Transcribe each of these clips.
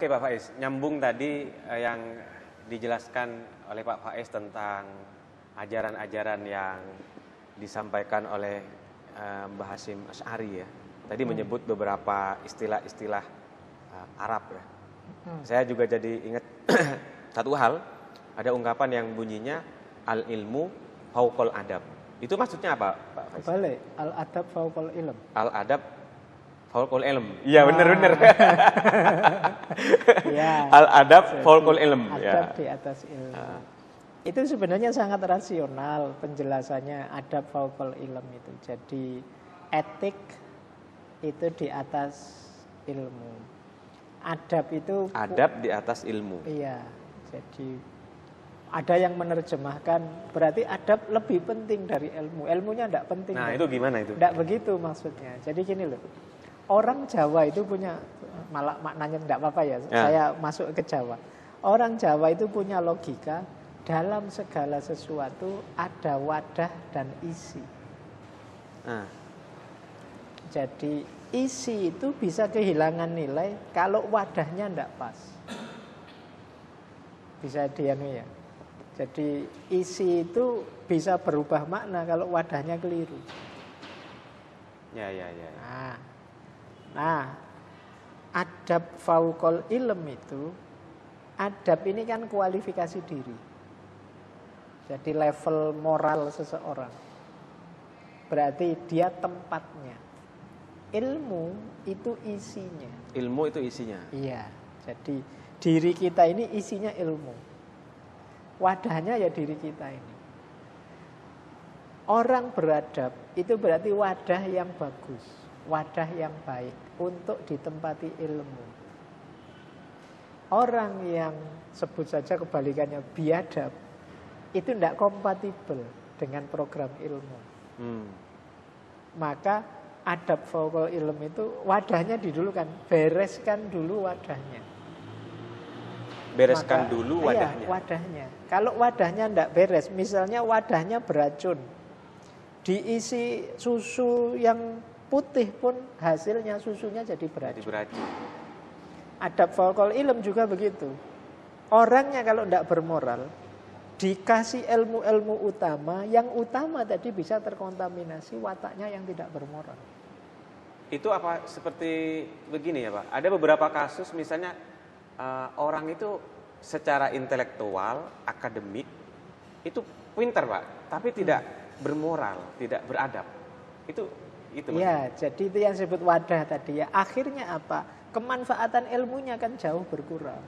Oke Pak Faiz, nyambung tadi yang dijelaskan oleh Pak Faiz tentang ajaran-ajaran yang disampaikan oleh Mbah Hasyim Asy'ari ya. Tadi menyebut beberapa istilah-istilah Arab ya. Saya juga jadi ingat satu hal, ada ungkapan yang bunyinya al-ilmu fauqal adab. Itu maksudnya apa, Pak Faiz? Balik, al-adab fauqal ilm. Al-adab fauqal ilm. Iya, benar-benar. Ya, Al-adab fauqal ilm. Adab di atas ilmu. Itu sebenarnya sangat rasional penjelasannya adab fauqal ilm itu. Jadi etik itu di atas ilmu. Adab itu Adab di atas ilmu. Iya. Jadi ada yang menerjemahkan berarti adab lebih penting dari ilmu. Ilmunya tidak penting. Nah, itu gimana itu? Tidak begitu maksudnya. Jadi gini loh. Orang Jawa itu punya, malah maknanya tidak apa-apa ya. Saya masuk ke Jawa. Orang Jawa itu punya logika, dalam segala sesuatu ada wadah dan isi. Jadi isi itu bisa kehilangan nilai kalau wadahnya tidak pas. Bisa dianu ya. Jadi isi itu bisa berubah makna kalau wadahnya keliru. Ya. Nah, adab fauqal ilm itu, adab ini kan kualifikasi diri. Jadi level moral seseorang. Berarti dia tempatnya. Ilmu itu isinya. Ilmu itu isinya. Iya. Jadi diri kita ini isinya ilmu. Wadahnya ya diri kita ini. Orang beradab itu berarti wadah yang bagus, wadah yang baik untuk ditempati ilmu. Orang yang sebut saja kebalikannya biadab itu tidak kompatibel dengan program ilmu. Maka adab fauqal ilm itu wadahnya didulukan, bereskan dulu wadahnya. Bereskan dulu wadahnya. Iya, wadahnya. Kalau wadahnya tidak beres, misalnya wadahnya beracun, diisi susu yang putih pun hasilnya susunya jadi beracun. Adab fauqal ilm juga begitu. Orangnya kalau tidak bermoral, dikasih ilmu-ilmu utama, yang utama tadi bisa terkontaminasi wataknya yang tidak bermoral. Itu apa seperti begini ya Pak? Ada beberapa kasus misalnya orang itu secara intelektual, akademik itu pintar Pak, tapi tidak bermoral, tidak beradab. Itu ya, jadi itu yang disebut wadah tadi ya. Akhirnya apa? Kemanfaatan ilmunya kan jauh berkurang.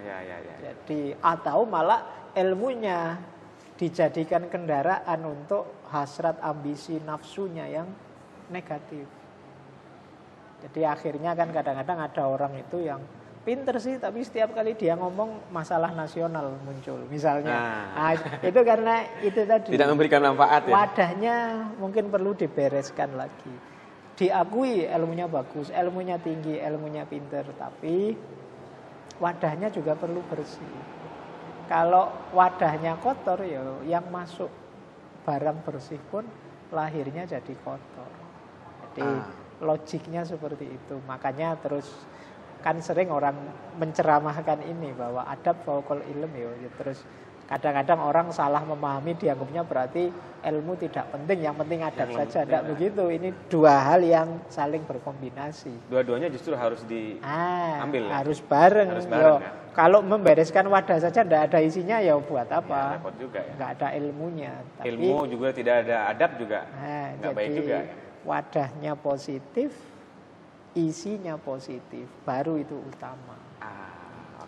Ya. Jadi atau malah ilmunya dijadikan kendaraan untuk hasrat ambisi nafsunya yang negatif. Jadi akhirnya kan kadang-kadang ada orang itu yang pinter sih, tapi setiap kali dia ngomong masalah nasional muncul misalnya. Itu karena itu tadi tidak memberikan manfaat ya. Wadahnya mungkin perlu dibereskan lagi. Diakui ilmunya bagus, ilmunya tinggi, ilmunya pinter, tapi wadahnya juga perlu bersih. Kalau wadahnya kotor ya yang masuk barang bersih pun lahirnya jadi kotor. Jadi logiknya seperti itu. Makanya terus kan sering orang menceramahkan ini bahwa adab fauqal ilm ya. Terus kadang-kadang orang salah memahami, dianggapnya berarti ilmu tidak penting, yang penting adab saja. Tidak begitu. Ini dua hal yang saling berkombinasi. Dua-duanya justru harus diambil. Harus bareng. Ya? Kalau membereskan wadah saja tidak ada isinya ya buat apa? Ya, repot juga ya. Nggak ada ilmunya. Tapi, ilmu juga tidak ada adab juga. Nggak baik juga. Ya? Wadahnya positif, isinya positif, baru itu utama.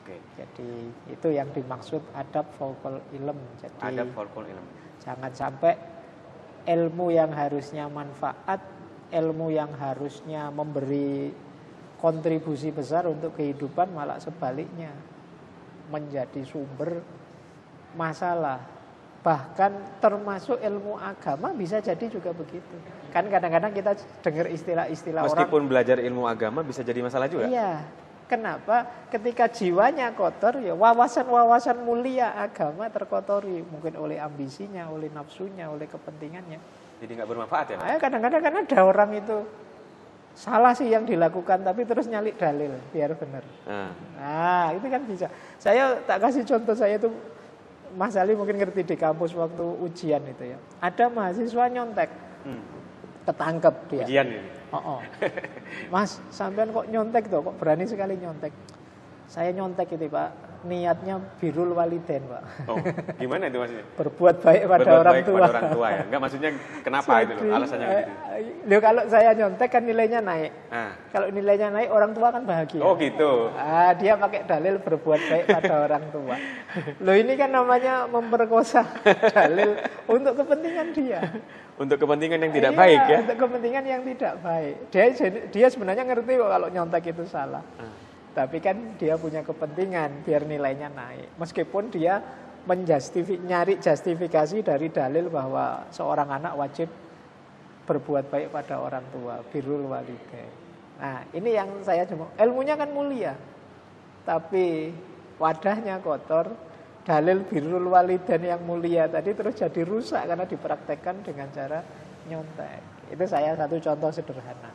Jadi itu yang dimaksud adab fauqal ilm. Jadi adab fauqal ilm. Jangan sampai ilmu yang harusnya manfaat, ilmu yang harusnya memberi kontribusi besar untuk kehidupan, malah sebaliknya menjadi sumber masalah. Bahkan termasuk ilmu agama bisa jadi juga begitu. Kan kadang-kadang kita dengar istilah-istilah orang. Meskipun belajar ilmu agama bisa jadi masalah juga. Iya. Kenapa? Ketika jiwanya kotor, ya wawasan-wawasan mulia agama terkotori. Mungkin oleh ambisinya, oleh nafsunya, oleh kepentingannya. Jadi nggak bermanfaat ya? Kadang-kadang kan ada orang itu salah sih yang dilakukan, tapi terus nyalik dalil biar benar. Nah, itu kan bisa. Saya tak kasih contoh, saya itu Mas Ali mungkin ngerti di kampus waktu ujian itu ya. Ada mahasiswa nyontek. Ketangkep dia. Ujian ini. Mas, sampean kok nyontek tuh, kok berani sekali nyontek. Saya nyontek itu Pak, niatnya birrul walidain Pak. Oh, gimana itu maksudnya? Berbuat baik pada Berbuat orang baik tua. pada orang tua ya? Enggak, maksudnya kenapa itu loh, alasannya gitu? Loh, kalau saya nyontek kan nilainya naik. Kalau nilainya naik orang tua kan bahagia. Oh gitu. Dia pakai dalil berbuat baik pada orang tua. Loh, ini kan namanya memperkosa dalil untuk kepentingan dia. Untuk kepentingan yang tidak baik ya? Untuk kepentingan yang tidak baik. Dia sebenarnya ngerti kok kalau nyontek itu salah. Tapi kan dia punya kepentingan biar nilainya naik. Meskipun dia nyari justifikasi dari dalil bahwa seorang anak wajib berbuat baik pada orang tua, birrul walidain. Nah, ini yang saya cuma, ilmunya kan mulia, tapi wadahnya kotor. Dalil birrul walidain yang mulia tadi terus jadi rusak karena dipraktekkan dengan cara nyontek. Itu saya satu contoh sederhana.